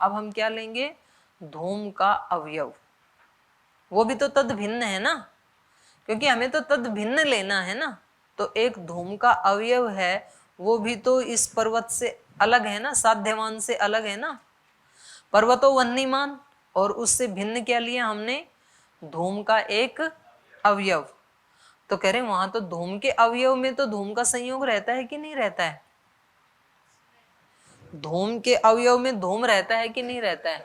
अब हम क्या लेंगे, धूम का अवयव, वो भी तो तद भिन्न है ना, क्योंकि हमें तो तद भिन्न लेना है ना। तो एक धूम का अवयव है, वो भी तो इस पर्वत से अलग है ना, साध्यवान से अलग है ना। पर्वतो वह्निमान, और उससे भिन्न क्या लिया हमने, धूम का एक अवयव। तो कह रहे वहां तो धूम के अवयव में तो धूम का संयोग रहता है कि नहीं रहता है, धूम के अवयव में धूम रहता है कि नहीं रहता है,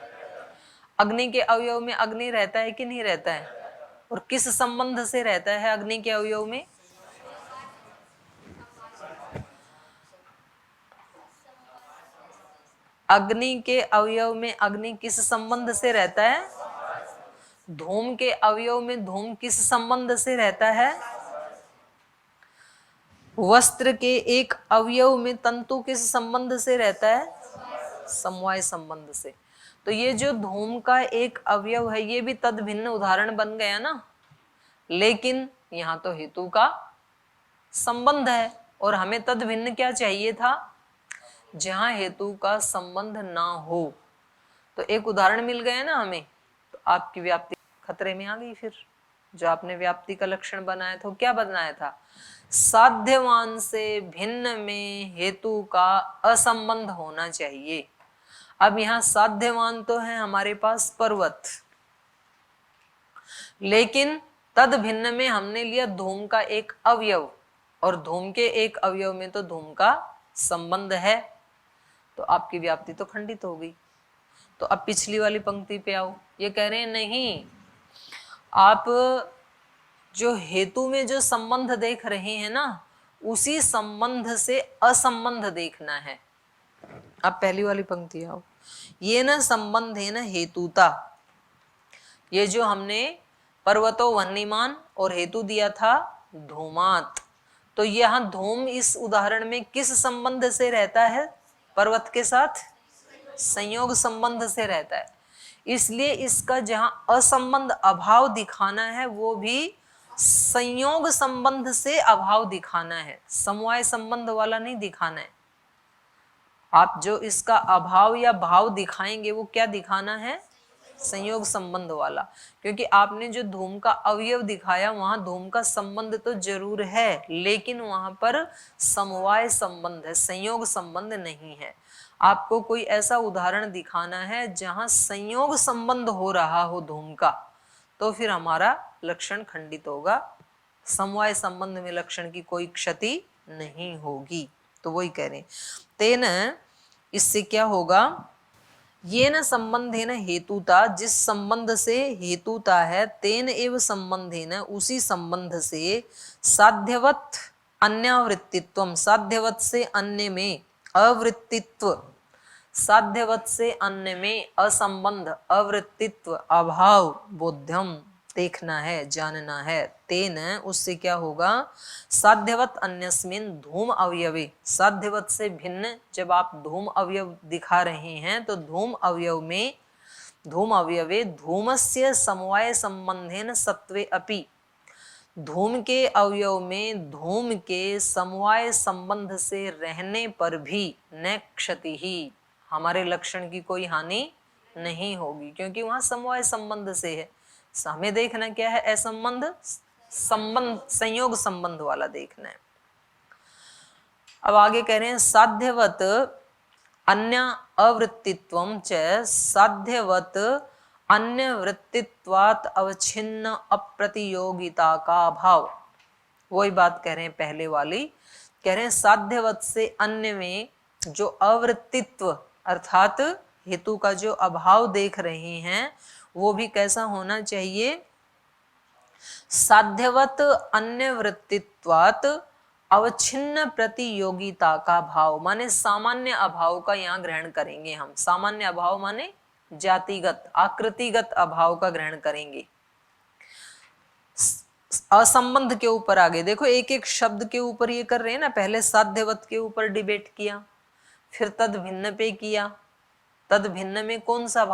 अग्नि के अवयव में अग्नि रहता है कि नहीं रहता है, और किस संबंध से रहता है अग्नि के अवयव में, अग्नि के अवयव में अग्नि किस संबंध से रहता है, धूम के अवयव में धूम किस संबंध से रहता है, वस्त्र के एक अवयव में तंतु किस संबंध से रहता है, समवाय संबंध से। तो ये जो धूम का एक अवयव है ये भी तद भिन्न उदाहरण बन गया ना, लेकिन यहाँ तो हेतु का संबंध है, और हमें तद भिन्न क्या चाहिए था, जहां हेतु का संबंध ना हो। तो एक उदाहरण मिल गया ना हमें, तो आपकी व्याप्ति खतरे में आ गई। फिर जो आपने व्याप्ति का लक्षण बनाया था, क्या बनाया था, साध्यवान से भिन्न में हेतु का असंबंध होना चाहिए। अब यहाँ साध्यवान तो है हमारे पास पर्वत, लेकिन तद भिन्न में हमने लिया धूम का एक अवयव, और धूम के एक अवयव में तो धूम का संबंध है, तो आपकी व्याप्ति तो खंडित हो गई। तो अब पिछली वाली पंक्ति पे आओ, ये कह रहे हैं नहीं, आप जो हेतु में जो संबंध देख रहे हैं ना, उसी संबंध से असंबंध देखना है। अब पहली वाली पंक्ति आओ, ये न संबंध है न हेतुता, ये जो हमने पर्वतो वह्निमान और हेतु दिया था धूमात, तो यहाँ धूम इस उदाहरण में किस संबंध से रहता है, पर्वत के साथ संयोग संबंध से रहता है। इसलिए इसका जहाँ असंबंध अभाव दिखाना है वो भी संयोग संबंध से अभाव दिखाना है, समवाय संबंध वाला नहीं दिखाना है। आप जो इसका अभाव या भाव दिखाएंगे वो क्या दिखाना है, संयोग संबंध वाला, क्योंकि आपने जो धूम का अवयव दिखाया वहां धूम का संबंध तो जरूर है, लेकिन वहां पर समवाय संबंध है, संयोग संबंध नहीं है। आपको कोई ऐसा उदाहरण दिखाना है जहां संयोग संबंध हो रहा हो धूम का, तो फिर हमारा लक्षण खंडित होगा। समवाय संबंध में लक्षण की कोई क्षति नहीं होगी। तो वही कह रहे हैं, तेन इससे क्या होगा, ये न संबंधे न हेतुता, जिस संबंध से हेतुता है, तेन एव संबंधे न, उसी संबंध से साध्यवत अन्यावृत्तित्व, साध्यवत से अन्य में अवृत्तित्व, साध्यवत से अन्य में असंबंध अवृत्तित्व अभाव बोध्यम देखना है, जानना है। तेन उससे क्या होगा, साध्यवत अन्यस्मिन धूम अवयवे, साध्यवत से भिन्न जब आप धूम अवयव दिखा रहे हैं तो धूम अवयव में, धूम अवयवे धूमस्य समवाय संबंधेन सत्वे अपि, धूम के अवयव में धूम के समवाय संबंध से रहने पर भी न क्षति ही, हमारे लक्षण की कोई हानि नहीं होगी, क्योंकि वहां समवाय संबंध से है। हमें देखना क्या है, असंबंध संबंध, संयोग संबंध वाला देखना है। अब आगे कह रहे हैं, साध्यवत अन्य अवृत्तित्वम च, साध्यवत अन्य वृत्तित्वात् अवच्छिन्न अप्रतियोगिता का भाव। वही बात कह रहे हैं पहले वाली, कह रहे हैं साध्यवत से अन्य में जो अवृत्तित्व अर्थात हेतु का जो अभाव देख रहे हैं वो भी कैसा होना चाहिए, साध्यवत अन्य वृत्तित्वात् अवच्छिन्न प्रतियोगिता का भाव, माने सामान्य अभाव का यहाँ ग्रहण करेंगे हम। सामान्य अभाव माने जातिगत आकृतिगत अभाव का ग्रहण करेंगे। असंबंध के ऊपर आगे देखो, एक एक शब्द के ऊपर ये कर रहे हैं ना, पहले साध्यवत के ऊपर डिबेट किया, फिर तद भिन्न पे किया। तद भिन्न में कौन सा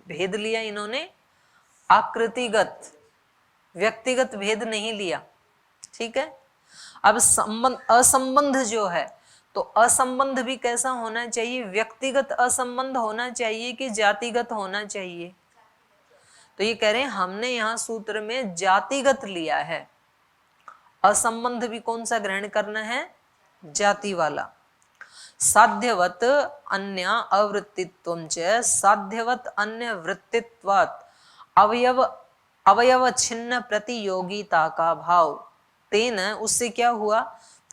भेद लिया इन्होंने, आकृतिगत, व्यक्तिगत भेद नहीं लिया। ठीक है, अब संबंध असंबंध जो है, तो असंबंध भी कैसा होना चाहिए? व्यक्तिगत असंबंध होना चाहिए कि जातिगत होना चाहिए? तो ये कह रहे हैं हमने यहाँ सूत्र में जातिगत लिया है, असंबंध भी कौन सा ग्रहण करना है? जाति वाला। साध्यवत अन्य अवृत्तित्वं च साध्यवत अन्य वृत्तित्वात् अवयव अवयव छिन्न प्रतियोगिता का भाव तेन, उससे क्या हुआ?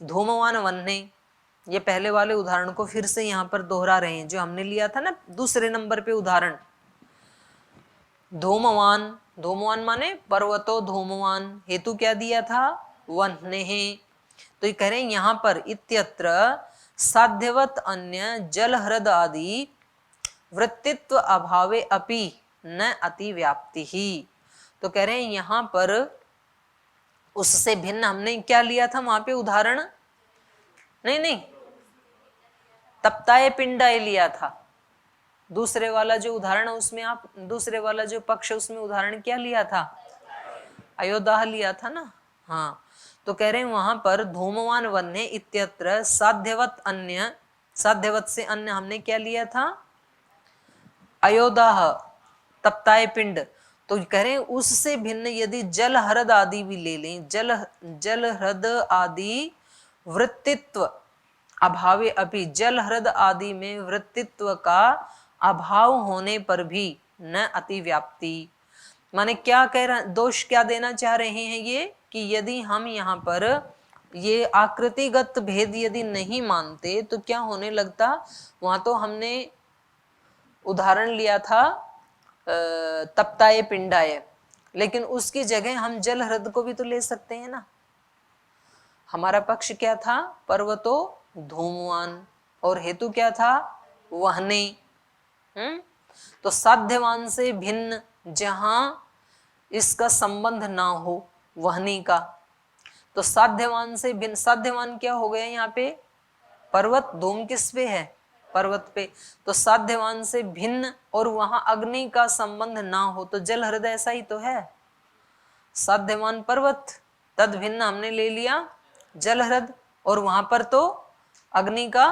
धूमवान वन्ने। ये पहले वाले उदाहरण को फिर से यहाँ पर दोहरा रहे हैं जो हमने लिया था ना दूसरे नंबर पे उदाहरण। धूमवान, धूमवान माने पर्वतो धूमवान, हेतु क्या दिया था? वह्नेः। तो ये कह रहे हैं यहाँ पर इत्यत्र साध्यवत अन्य जल हृद आदि वृत्तित्व अभावे अपि न अतिव्याप्ति ही। तो कह रहे हैं यहाँ पर उससे भिन्न हमने क्या लिया था वहां पे उदाहरण? नहीं, तप्ताए पिंडाए लिया था। दूसरे वाला जो उदाहरण उसमें आप दूसरे वाला जो पक्ष उसमें उदाहरण क्या लिया था? अयोध्या लिया था ना। हाँ, तो कह रहे हैं वहां पर धूमवान वन्य इत्यत्र साध्यवत अन्य, साध्यवत से अन्य हमने क्या लिया था? अयोध्या तप्ताए पिंड। तो कह रहे हैं उससे भिन्न यदि जल हृद आदि भी ले लें, जल हृद आदि वृत्तित्व अभावे अभी, जल हृद आदि में वृत्तित्व का अभाव होने पर भी न अतिव्याप्ति। माने क्या कह रहा, दोष क्या देना चाह रहे हैं ये कि यदि हम यहाँ पर ये आकृतिगत भेद यदि नहीं मानते तो क्या होने लगता? वहां तो हमने उदाहरण लिया था तप्ताए पिंडाए, लेकिन उसकी जगह हम जल हृद को भी तो ले सकते हैं ना। हमारा पक्ष क्या था? पर्वतो धूमवान, और हेतु क्या था? वहने। तो साध्यवान से भिन्न जहां इसका संबंध ना हो वहनी का, तो साध्यवान से भिन्न, साध्यवान क्या हो गया यहाँ पे? पर्वत। धूम किस पे है? पर्वत पे। तो साध्यवान से भिन्न और वहां अग्नि का संबंध ना हो तो जल हृदय ऐसा ही तो है। साध्यवान पर्वत, तद भिन्न हमने ले लिया जल हृद, और वहां पर तो अग्नि का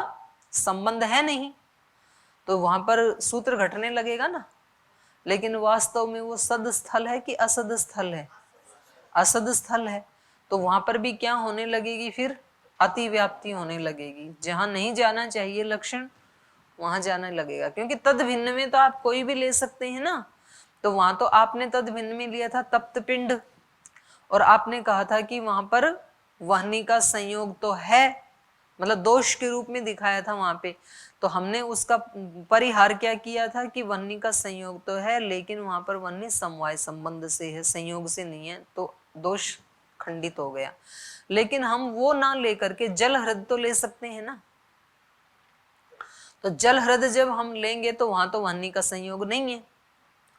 संबंध है नहीं, तो वहां पर सूत्र घटने लगेगा ना। लेकिन वास्तव में वो सद स्थल है कि असद स्थल है? असद स्थल है। तो वहां पर भी क्या होने लगेगी? फिर अतिव्याप्ति होने लगेगी। जहां नहीं जाना चाहिए लक्षण वहां जाने लगेगा, क्योंकि तद भिन्न में तो आप कोई भी ले सकते हैं ना। तो वहां तो आपने तद भिन्न में लिया था तप्त पिंड, और आपने कहा था कि वहां पर वहनी का संयोग तो है, मतलब दोष के रूप में दिखाया था वहां पे। तो हमने उसका परिहार क्या किया था कि वहनी का संयोग तो है, लेकिन वहां पर वहनी समवाय संबंध से है, संयोग से नहीं है, तो दोष खंडित हो गया। लेकिन हम वो ना लेकर के जल हृद तो ले सकते हैं ना। तो जल हृद जब हम लेंगे तो वहां तो वहनी का संयोग नहीं है,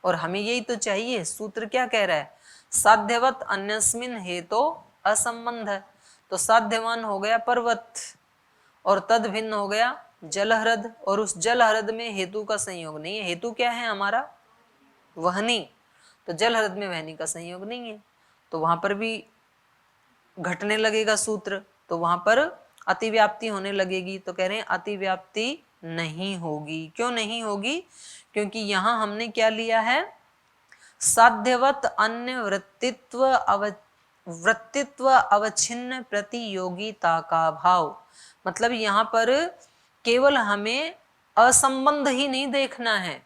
और हमें यही तो चाहिए। सूत्र क्या कह रहा है? साध्यवत अन्यस्मिन हेतो असंबंध है। तो साध्यवान हो गया पर्वत, और तद भिन्न हो गया जल हृद, और उस जल हृद में हेतु का संयोग नहीं है। हेतु क्या है हमारा? वहनी। तो जल हृद में वहनी का संयोग नहीं है, तो वहां पर भी घटने लगेगा सूत्र, तो वहां पर अतिव्याप्ति होने लगेगी। तो कह रहे हैं अतिव्याप्ति नहीं होगी। क्यों नहीं होगी? क्योंकि यहां हमने क्या लिया है? साध्यवत अन्य वृत्तित्व अवच्छिन्न प्रतियोगिता का भाव। मतलब यहाँ पर केवल हमें असंबंध ही नहीं देखना है,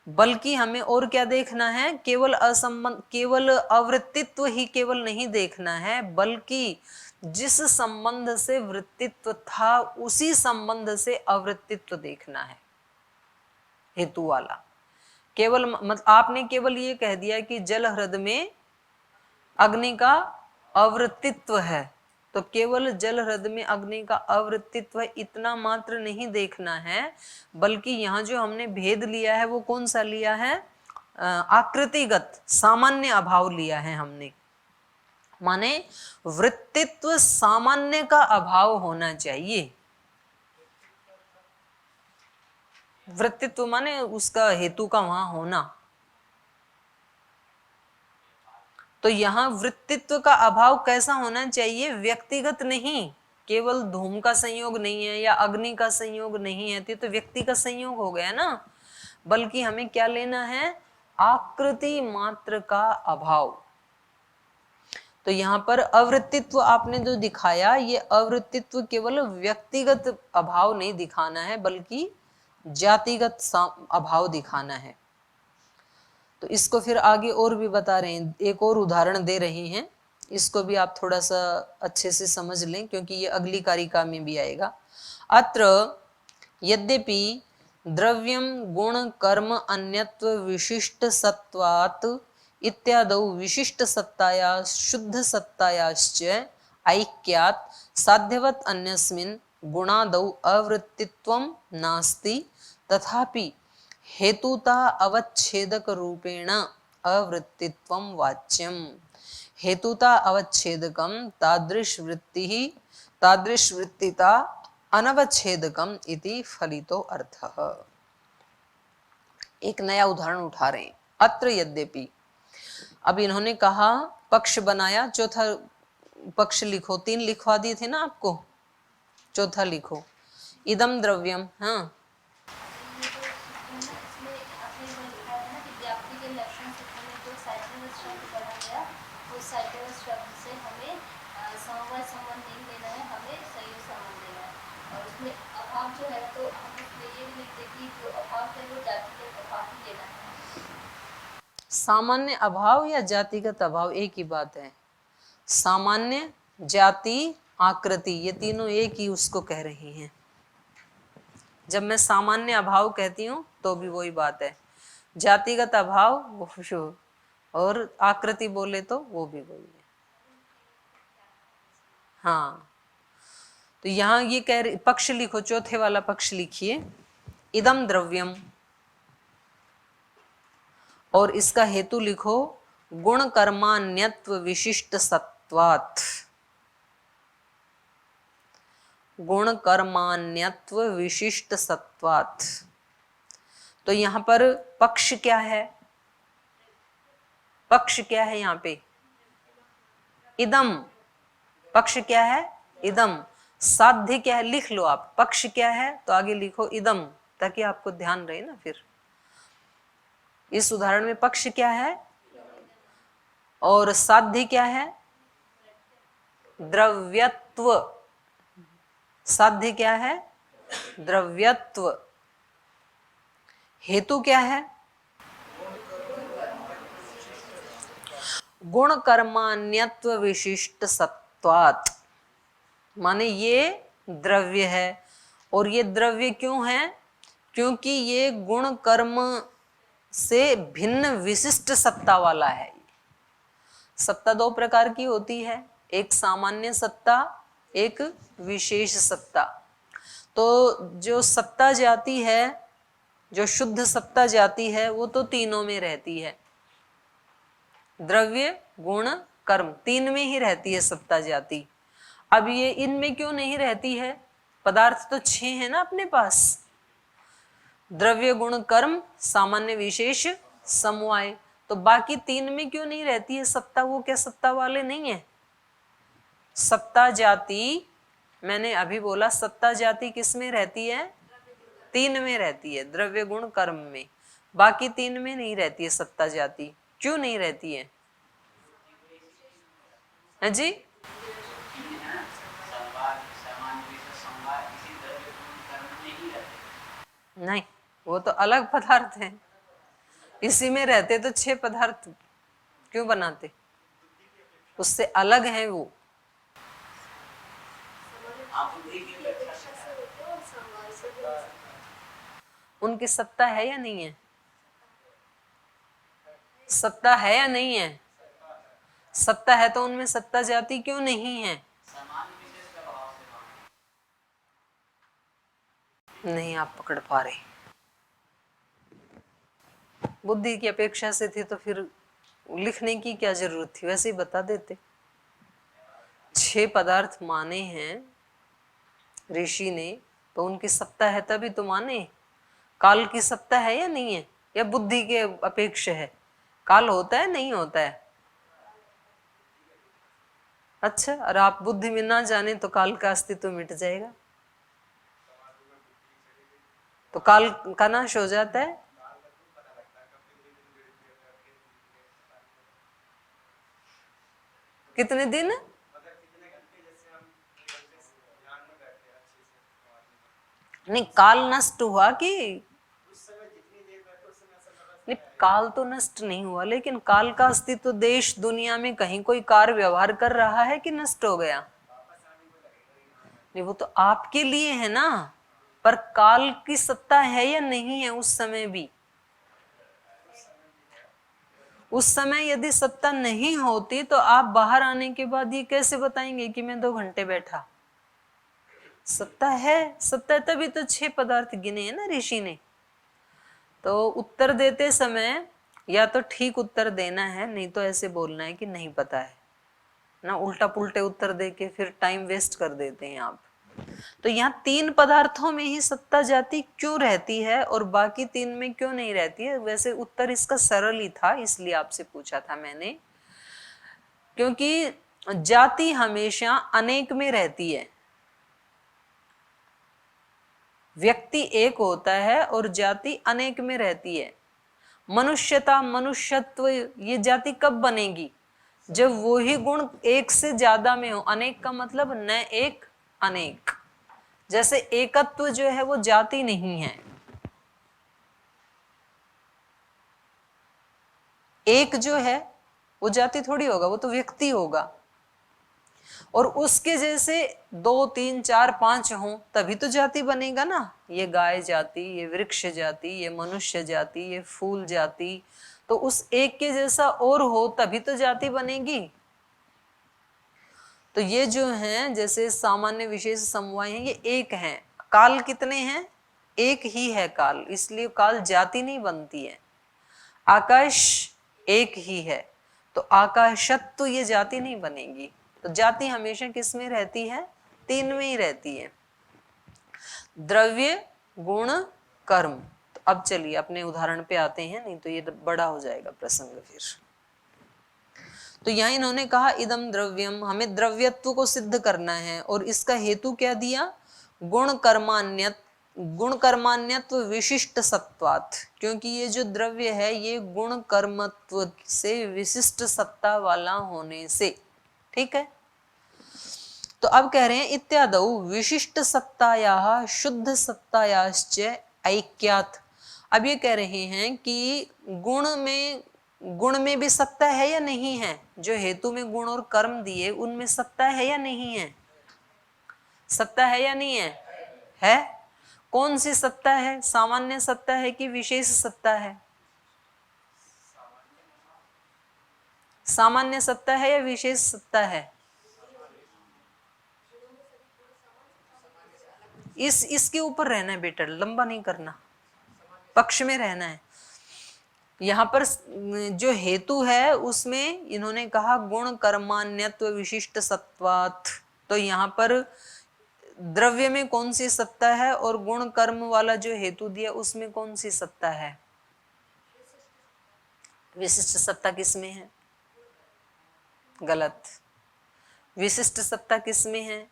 बल्कि हमें और क्या देखना है? केवल असंबंध, केवल अवृत्तित्व ही केवल नहीं देखना है, बल्कि जिस संबंध से वृत्तित्व था उसी संबंध से अवृत्तित्व देखना है, हेतु वाला। केवल मतलब आपने केवल ये कह दिया कि जल हृद में अग्नि का अवृत्तित्व है, तो केवल जल हृद में अग्नि का अवृत्तित्व इतना मात्र नहीं देखना है, बल्कि यहाँ जो हमने भेद लिया है वो कौन सा लिया है? आकृतिगत सामान्य अभाव लिया है हमने। माने वृत्तित्व सामान्य का अभाव होना चाहिए। वृत्तित्व माने उसका हेतु का वहां होना। तो यहां वृत्तित्व का अभाव कैसा होना चाहिए? व्यक्तिगत नहीं, केवल धूम का संयोग नहीं है या अग्नि का संयोग नहीं है, तो व्यक्ति का संयोग हो गया ना, बल्कि हमें क्या लेना है, आकृति मात्र का अभाव। तो यहाँ पर अवृत्तित्व आपने जो दिखाया, ये अवृत्तित्व केवल व्यक्तिगत अभाव नहीं दिखाना है, बल्कि जातिगत अभाव दिखाना है। तो इसको फिर आगे और भी बता रहे हैं, एक और उदाहरण दे रहे हैं, इसको भी आप थोड़ा सा अच्छे से समझ लें, क्योंकि ये अगली कारिका में भी आएगा। अत्र यद्यपि द्रव्यम गुण कर्म अन्यत्व विशिष्ट सत्वात् इत्यादौ विशिष्ट सत्ताया शुद्ध सत्तायाश्च ऐक्यात् साध्यवत् अन्यस्मिन् गुणादौ अवृत्तित्वं नास्ति, तथापि हेतुता अवच्छेदक रूपेण अवृत्तित्वं वाच्यम्। हेतुता अवच्छेदकम तादृश वृत्तिता अनवच्छेदकम इति फलितो अर्थः। एक नया उदाहरण उठा रहे हैं। अत्र यद्यपि, अब इन्होंने कहा पक्ष बनाया, चौथा पक्ष लिखो, 3 लिखवा दिए थे ना आपको, चौथा लिखो। इदम द्रव्यम, हाँ सामान्य अभाव या जातिगत अभाव एक ही बात है। सामान्य, जाति, आकृति, ये तीनों एक ही उसको कह रही हैं। जब मैं सामान्य अभाव कहती हूँ तो भी वही बात है, जातिगत अभाव वो, और आकृति बोले तो वो भी वही है। हाँ, तो यहाँ ये कह रही, पक्ष लिखो, चौथे वाला पक्ष लिखिए, इदम द्रव्यम, और इसका हेतु लिखो गुण कर्मान्यत्व विशिष्ट सत्वात्। गुण कर्मान्यत्व विशिष्ट सत्वात्। तो यहां पर पक्ष क्या है, पक्ष क्या है यहाँ पे, इदम। पक्ष क्या है, इदम। साध्य क्या है, लिख लो आप, पक्ष क्या है तो आगे लिखो इदम, ताकि आपको ध्यान रहे ना। फिर इस उदाहरण में पक्ष क्या है और साध्य क्या है, द्रव्यत्व। साध्य क्या है, द्रव्यत्व। हेतु क्या है, गुण कर्मान्यत्व विशिष्ट सत्वात्। माने ये द्रव्य है, और ये द्रव्य क्यों है, क्योंकि ये गुण कर्म से भिन्न विशिष्ट सत्ता वाला है। सत्ता 2 प्रकार की होती है, एक सामान्य सत्ता, एक विशेष सत्ता। तो जो सत्ता जाती है, जो शुद्ध सत्ता जाती है, वो तो तीनों में रहती है, द्रव्य गुण कर्म 3 में ही रहती है सत्ता जाति। अब ये इनमें क्यों नहीं रहती है, पदार्थ तो 6 है ना अपने पास, द्रव्य गुण कर्म सामान्य विशेष समवाय, तो बाकी 3 में क्यों नहीं रहती है सत्ता, वो क्या सत्ता वाले नहीं है। सत्ता जाति, मैंने अभी बोला सत्ता जाति किस में रहती है, 3 में रहती है, द्रव्य गुण कर्म में, बाकी 3 में नहीं रहती है सत्ता जाति। क्यों नहीं रहती है, है जी? नहीं, वो तो अलग पदार्थ है, इसी में रहते तो 6 पदार्थ क्यों बनाते, उससे अलग है वो। उनकी सत्ता है या नहीं है, सत्ता है या नहीं है, सत्ता है तो उनमें सत्ता जाति क्यों नहीं है, नहीं आप पकड़ पा रहे। बुद्धि की अपेक्षा से थी तो फिर लिखने की क्या जरूरत थी, वैसे ही बता देते। 6 पदार्थ माने हैं ऋषि ने, तो उनकी सत्ता है तभी तो माने। काल की सत्ता है या नहीं है, या बुद्धि के अपेक्षा है, काल होता है नहीं होता है, अच्छा, और आप बुद्धि में ना जाने तो काल का अस्तित्व मिट जाएगा, तो काल का नाश हो जाता है। कितने दिन? नहीं, काल नष्ट हुआ कि नहीं, काल तो नष्ट नहीं हुआ, लेकिन काल का अस्तित्व देश दुनिया में कहीं कोई कार्य व्यवहार कर रहा है कि नष्ट हो गया? नहीं, वो तो आपके लिए है ना, पर काल की सत्ता है या नहीं है उस समय भी? उस समय यदि सत्ता नहीं होती तो आप बाहर आने के बाद ये कैसे बताएंगे कि मैं 2 घंटे बैठा? सत्ता है, सत्ता है, तभी तो 6 पदार्थ गिने हैं ना ऋषि ने। तो उत्तर देते समय या तो ठीक उत्तर देना है, नहीं तो ऐसे बोलना है कि नहीं पता है ना, उल्टा पुल्टे उत्तर दे के फिर टाइम वेस्ट कर देते हैं आप। तो यहाँ 3 पदार्थों में ही सत्ता जाति क्यों रहती है और बाकी 3 में क्यों नहीं रहती है? वैसे उत्तर इसका सरल ही था, इसलिए आपसे पूछा था मैंने, क्योंकि जाति हमेशा अनेक में रहती है। व्यक्ति एक होता है और जाति अनेक में रहती है। मनुष्यता, मनुष्यत्व, ये जाति कब बनेगी? जब वो ही गुण एक से ज्यादा में हो। अनेक का मतलब न एक, अनेक। जैसे एकत्व जो है वो जाति नहीं है, एक जो है वो जाति थोड़ी होगा, वो तो व्यक्ति होगा। और उसके जैसे 2, 3, 4, 5 हों तभी तो जाति बनेगा ना। ये गाय जाति, ये वृक्ष जाति, ये मनुष्य जाति, ये फूल जाति, तो उस एक के जैसा और हो तभी तो जाति बनेगी। तो ये जो हैं जैसे सामान्य विशेष समवाय हैं, ये एक हैं। काल कितने हैं? एक ही है काल, इसलिए काल जाति नहीं बनती है। आकाश एक ही है, तो आकाशत्व ये जाति नहीं बनेगी। तो जाति हमेशा किस में रहती है? 3 में ही रहती है, द्रव्य, गुण, कर्म। तो अब चलिए अपने उदाहरण पे आते हैं, नहीं तो ये बड़ा हो जाएगा प्रसंग फिर। तो यहाँ इन्होंने कहा इदम द्रव्यम, हमें द्रव्यत्व को सिद्ध करना है, और इसका हेतु क्या दिया? गुण कर्मान्यत, गुण कर्मान्यत्व विशिष्ट सत्वात्, क्योंकि ये जो द्रव्य है ये गुण कर्मत्व से विशिष्ट सत्ता वाला होने से। ठीक है, तो अब कह रहे हैं इत्यादौ विशिष्ट सत्तायाः शुद्ध सत्तायाश्च ऐक्यात्। अब ये कह रहे हैं कि गुण में भी सत्ता है या नहीं है? जो हेतु में गुण और कर्म दिए उनमें सत्ता है या नहीं है? सत्ता है या नहीं है? है। कौन सी सत्ता है? सामान्य सत्ता है कि विशेष सत्ता है? सामान्य सत्ता है या विशेष सत्ता है? इसके ऊपर रहना है बेटा, लंबा नहीं करना, पक्ष में रहना है। यहाँ पर जो हेतु है उसमें इन्होंने कहा गुण कर्मान्यत्व विशिष्ट सत्वात्। तो यहाँ पर द्रव्य में कौन सी सत्ता है और गुण कर्म वाला जो हेतु दिया उसमें कौन सी सत्ता है? विशिष्ट सत्ता किसमें है? गलत। विशिष्ट सत्ता किसमें है?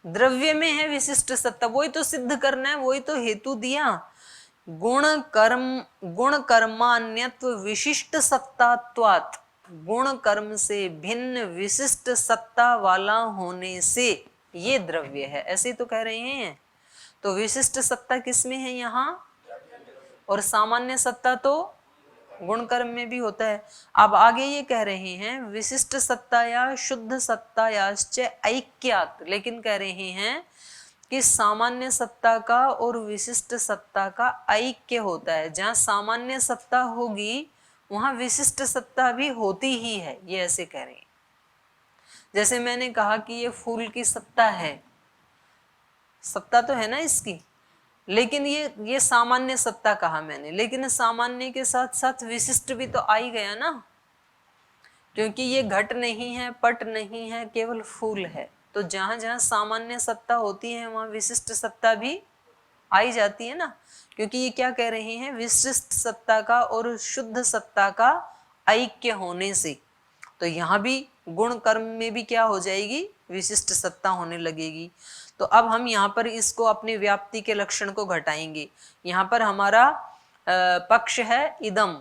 द्रव्य में है विशिष्ट सत्ता। वही तो सिद्ध करना है, वही तो हेतु दिया। गुण कर्मान्यत्व विशिष्ट सत्तात्वात्, गुण कर्म से भिन्न विशिष्ट सत्ता वाला होने से ये द्रव्य है, ऐसे तो कह रहे हैं। तो विशिष्ट सत्ता किसमें है यहाँ? और सामान्य सत्ता तो गुण कर्म में भी होता है। अब आगे ये कह रहे हैं विशिष्ट सत्ता या शुद्ध सत्तायाश्च ऐक्यात्, लेकिन कह रहे हैं कि सामान्य सत्ता का और विशिष्ट सत्ता का ऐक्य होता है। जहाँ सामान्य सत्ता होगी वहां विशिष्ट सत्ता भी होती ही है, ये ऐसे कह रहे हैं। जैसे मैंने कहा कि ये फूल की सत्ता है, सत्ता तो है ना इसकी, लेकिन ये सामान्य सत्ता कहा मैंने, लेकिन सामान्य के साथ साथ विशिष्ट भी तो आ ही गया ना, क्योंकि ये घट नहीं है, पट नहीं है, केवल फूल है। तो जहां जहां सामान्य सत्ता होती है वहां विशिष्ट सत्ता भी आई जाती है ना, क्योंकि ये क्या कह रहे हैं? विशिष्ट सत्ता का और शुद्ध सत्ता का ऐक्य होने से। तो यहाँ भी गुण कर्म में भी क्या हो जाएगी, विशिष्ट सत्ता होने लगेगी। तो अब हम यहाँ पर इसको अपनी व्याप्ति के लक्षण को घटाएंगे। यहाँ पर हमारा पक्ष है इदम,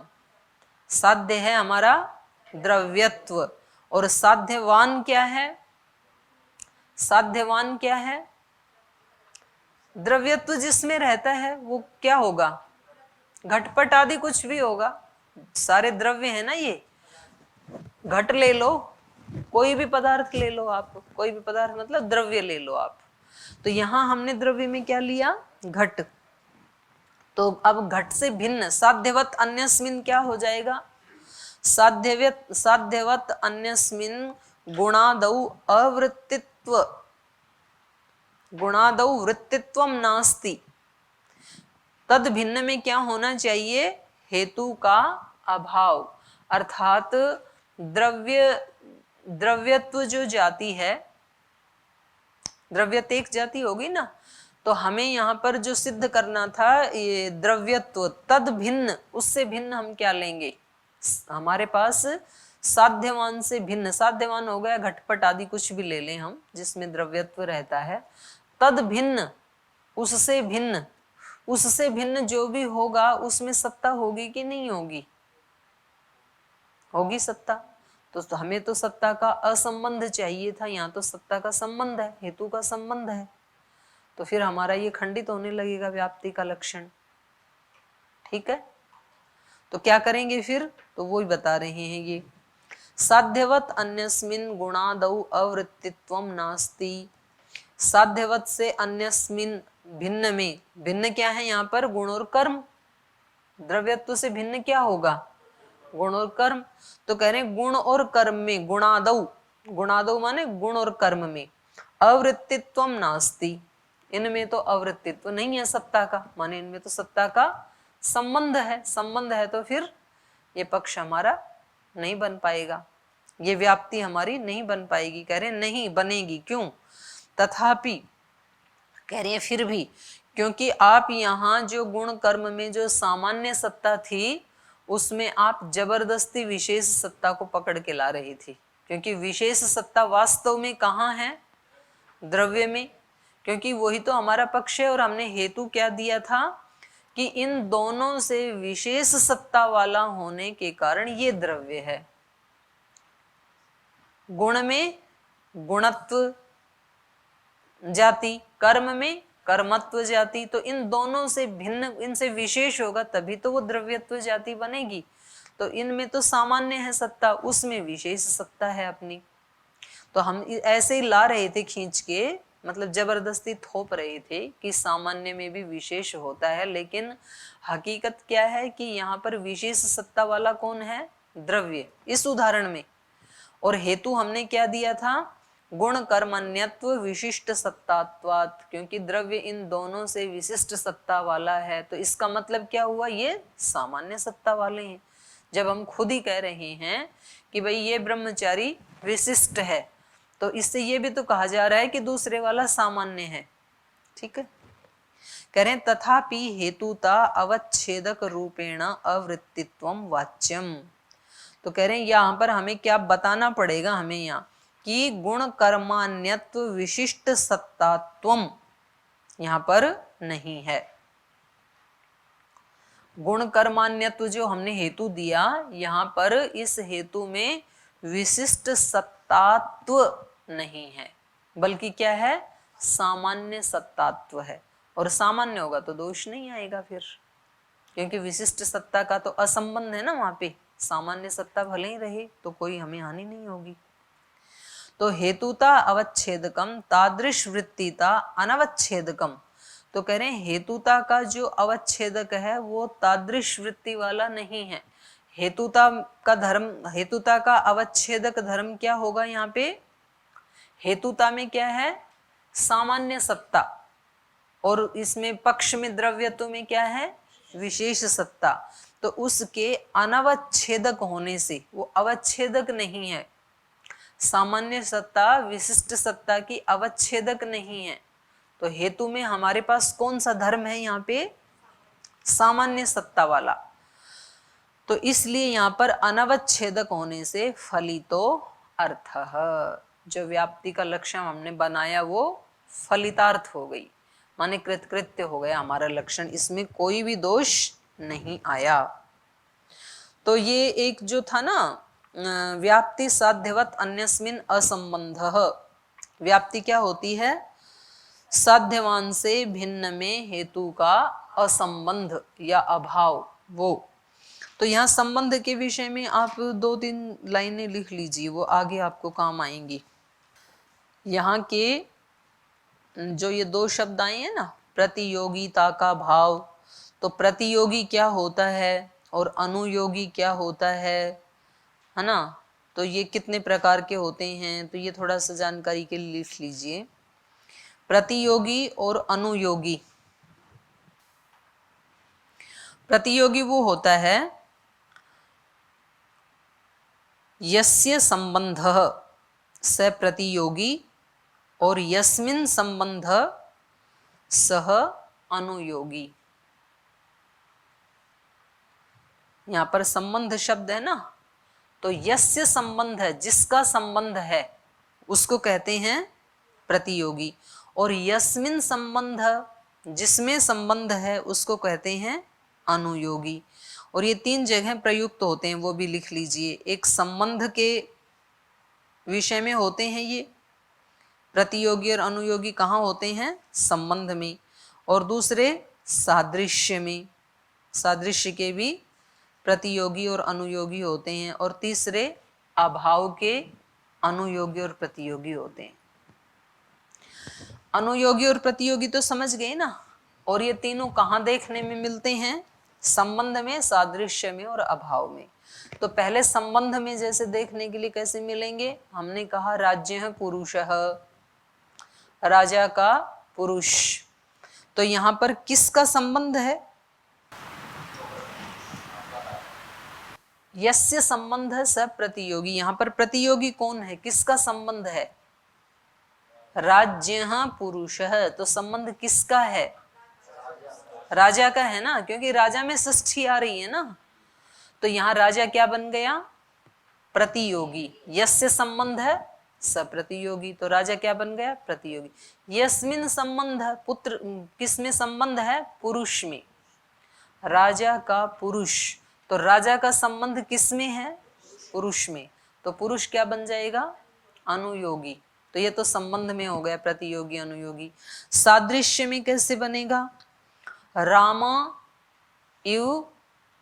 साध्य है हमारा द्रव्यत्व, और साध्यवान क्या है, साध्यवान क्या है, द्रव्यत्व जिसमें रहता है वो क्या होगा, घटपट आदि कुछ भी होगा, सारे द्रव्य है ना ये। घट ले लो, कोई भी पदार्थ ले लो आप, कोई भी पदार्थ मतलब द्रव्य ले लो आप। तो यहां हमने द्रव्य में क्या लिया, घट। तो अब घट से भिन्न साध्यवत अन्यस्मिन क्या हो जाएगा, साध्यवत अन्यस्मिन गुणादौ अवृत्तित्व, गुणादौ वृत्तित्वम नास्ति। तद भिन्न में क्या होना चाहिए, हेतु का अभाव, अर्थात द्रव्यत्व जो जाति है, द्रव्यत एक जाति होगी ना, तो हमें यहाँ पर जो सिद्ध करना था ये द्रव्यत्व, तद भिन्न, उससे भिन्न हम क्या लेंगे, हमारे पास साध्यवान से भिन्न, साध्यवान हो गया घटपट आदि कुछ भी ले लें हम जिसमें द्रव्यत्व रहता है, तद भिन्न, उससे भिन्न, उससे भिन्न जो भी होगा उसमें सत्ता होगी कि नहीं होगी, होगी सत्ता। तो हमें तो सत्ता का असंबंध चाहिए था, यहाँ तो सत्ता का संबंध है, हेतु का संबंध है, तो फिर हमारा ये खंडित होने लगेगा व्याप्ति का लक्षण। ठीक है, तो क्या करेंगे फिर, तो वो ही बता रहे हैं ये, साध्यवत अन्यस्मिन गुणादौ अवृत्तित्वम नास्ति। साध्यवत से अन्यस्मिन भिन्न में, भिन्न क्या है यहाँ पर, गुण और कर्म, द्रव्यत्व से भिन्न क्या होगा, गुण और कर्म। तो कह रहे हैं गुण और कर्म में, गुणादौ, गुणादौ माने गुण और कर्म में, अवृत्तित्वम नास्ति, इनमें तो अवृत्तित्व नहीं है सत्ता का, माने इनमें तो सत्ता का संबंध है, संबंध है, तो फिर ये पक्ष हमारा नहीं बन पाएगा, ये व्याप्ति हमारी नहीं बन पाएगी। कह रहे नहीं बनेगी, क्यों, तथापि, कह रहे हैं फिर भी, क्योंकि आप यहाँ जो गुण कर्म में जो सामान्य सत्ता थी उसमें आप जबरदस्ती विशेष सत्ता को पकड़ के ला रही थी, क्योंकि विशेष सत्ता वास्तव में कहाँ है, द्रव्य में, क्योंकि वही तो हमारा पक्ष है। और हमने हेतु क्या दिया था कि इन दोनों से विशेष सत्ता वाला होने के कारण ये द्रव्य है। गुण में गुणत्व जाति, कर्म में कर्मत्व जाति, तो इन दोनों से भिन्न, इनसे विशेष होगा तभी तो वो द्रव्यत्व जाति बनेगी। तो इनमें तो सामान्य है सत्ता, उसमें विशेष सत्ता है अपनी। तो हम ऐसे ही ला रहे थे खींच के, मतलब जबरदस्ती थोप रहे थे कि सामान्य में भी विशेष होता है, लेकिन हकीकत क्या है कि यहाँ पर विशेष सत्ता वाला कौन है, द्रव्य, इस उदाहरण में। और हेतु हमने क्या दिया था, गुण कर्मण्यत्व विशिष्ट सत्तात्वात्, क्योंकि द्रव्य इन दोनों से विशिष्ट सत्ता वाला है। तो इसका मतलब क्या हुआ, ये सामान्य सत्ता वाले हैं। जब हम खुद ही कह रहे हैं कि भाई ये ब्रह्मचारी विशिष्ट है, तो इससे ये भी तो कहा जा रहा है कि दूसरे वाला सामान्य है। ठीक है, कह रहे तथापि हेतुता अवच्छेदक रूपेण अवृत्तित्वम वाच्यम। तो कह रहे हैं यहाँ पर हमें क्या बताना पड़ेगा, हमें यहाँ कि गुण कर्मान्यत्व विशिष्ट सत्तात्वम यहाँ पर नहीं है। गुण कर्मान्यत्व जो हमने हेतु दिया, यहाँ पर इस हेतु में विशिष्ट सत्तात्व नहीं है, बल्कि क्या है, सामान्य सत्तात्व है। और सामान्य होगा तो दोष नहीं आएगा फिर, क्योंकि विशिष्ट सत्ता का तो असंबंध है ना वहां पे, सामान्य सत्ता भले ही रहे तो कोई हमें हानि नहीं होगी। तो हेतुता अवच्छेदकम तादृश वृत्तिता अनवच्छेदकम। तो कह रहे हैं हेतुता का जो अवच्छेदक है वो तादृश वृत्ति वाला नहीं है। हेतुता का धर्म, हेतुता का अवच्छेदक धर्म क्या होगा, यहाँ पे हेतुता में क्या है, सामान्य सत्ता, और इसमें पक्ष में द्रव्यत्व में क्या है, विशेष सत्ता। तो उसके अनवच्छेदक होने से, वो अवच्छेदक नहीं है, सामान्य सत्ता विशिष्ट सत्ता की अवच्छेदक नहीं है। तो हेतु में हमारे पास कौन सा धर्म है यहाँ पे, सामान्य सत्ता वाला। तो इसलिए यहाँ पर अनवच्छेदक होने से फलितो अर्थः, जो व्याप्ति का लक्षण हमने बनाया वो फलितार्थ हो गई, माने कृतकृत्य हो गया हमारा लक्षण, इसमें कोई भी दोष नहीं आया। तो ये एक जो था ना व्याप्ति साध्यवत अन्यस्मिन असंबंधः, व्याप्ति क्या होती है? साध्यवान से भिन्न में हेतु का असंबंध या अभाव, वो। तो यहाँ संबंध के विषय में आप 2-3 लाइनें लिख लीजिए, वो आगे आपको काम आएंगी। यहाँ के जो ये 2 शब्द आए हैं ना, प्रतियोगिता का भाव, तो प्रतियोगी क्या होता है और अनुयोगी क्या होता है ना? तो ये कितने प्रकार के होते हैं, तो ये थोड़ा सा जानकारी के लिए लिख लीजिए। प्रतियोगी और अनुयोगी, प्रतियोगी वो होता है यस्य संबंधः स प्रतियोगी और यस्मिन् संबंध सह अनुयोगी। यहाँ पर संबंध शब्द है ना, तो यस्य संबंध है, जिसका संबंध है उसको कहते हैं प्रतियोगी, और यस्मिन् संबंध, जिसमें संबंध है उसको कहते हैं अनुयोगी। और ये 3 जगह प्रयुक्त होते हैं, वो भी लिख लीजिए। एक संबंध के विषय में होते हैं ये प्रतियोगी और अनुयोगी, कहाँ होते हैं? संबंध में। और दूसरे सादृश्य में, सादृश्य के भी प्रतियोगी और अनुयोगी होते हैं। और तीसरे अभाव के अनुयोगी और प्रतियोगी होते हैं। अनुयोगी और प्रतियोगी तो समझ गए ना। और ये तीनों कहाँ देखने में मिलते हैं? संबंध में, सादृश्य में और अभाव में। तो पहले संबंध में जैसे देखने के लिए कैसे मिलेंगे? हमने कहा राज्य पुरुषः, राजा का पुरुष। तो यहाँ पर किसका संबंध है? यस्य संबंध स प्रतियोगी। यहाँ पर प्रतियोगी कौन है, किसका संबंध है? राज्य पुरुषः। तो संबंध किसका है? राजा का है ना, क्योंकि राजा में षष्ठी आ रही है ना। तो यहाँ राजा क्या बन गया? प्रतियोगी। यस्य संबंध है स प्रतियोगी, तो राजा क्या बन गया? प्रतियोगी। यस्मिन संबंध, पुत्र किसमें संबंध है? पुरुष में, राजा का पुरुष। तो राजा का संबंध किसमें है? पुरुष में। तो पुरुष क्या बन जाएगा? अनुयोगी। तो ये तो संबंध में हो गया, प्रतियोगी अनुयोगी। सादृश्य में कैसे बनेगा? राम इव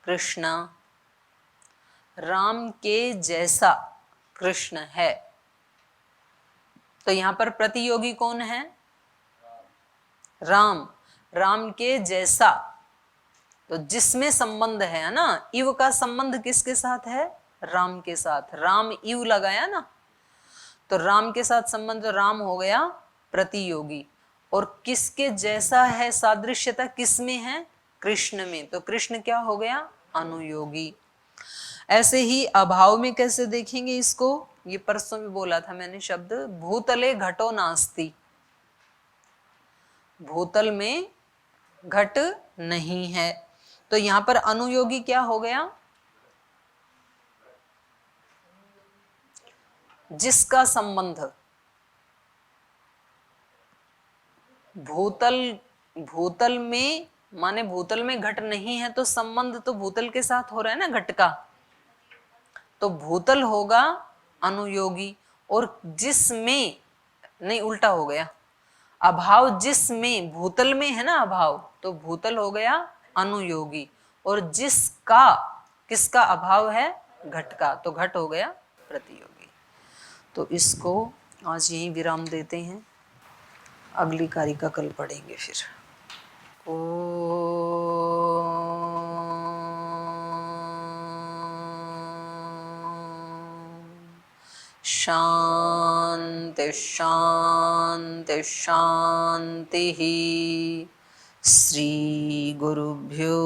कृष्ण, राम के जैसा कृष्ण है। तो यहां पर प्रतियोगी कौन है? राम, राम के जैसा। तो जिसमें संबंध है ना, इव का संबंध किसके साथ है? राम के साथ। राम इव लगाया ना, तो राम के साथ संबंध, राम हो गया प्रतियोगी। और किसके जैसा है? सादृश्यता किसमें है? कृष्ण में। तो कृष्ण क्या हो गया? अनुयोगी। ऐसे ही अभाव में कैसे देखेंगे इसको? ये परसों में बोला था मैंने शब्द, भूतले घटो नास्ति, भूतल में घट नहीं है। तो यहां पर अनुयोगी क्या हो गया? जिसका संबंध भूतल में, माने भूतल में घट नहीं है, तो संबंध तो भूतल के साथ हो रहा है ना घट का। तो भूतल होगा अनुयोगी, और जिसमें, नहीं उल्टा हो गया, अभाव जिसमें, भूतल में है ना अभाव, तो भूतल हो गया अनुयोगी। और जिसका, किसका अभाव है? घट का, तो घट हो गया प्रतियोगी। तो इसको आज यहीं विराम देते हैं, अगली कारिका कल पढ़ेंगे फिर। शांति शांति शांति। श्री गुरुभ्यो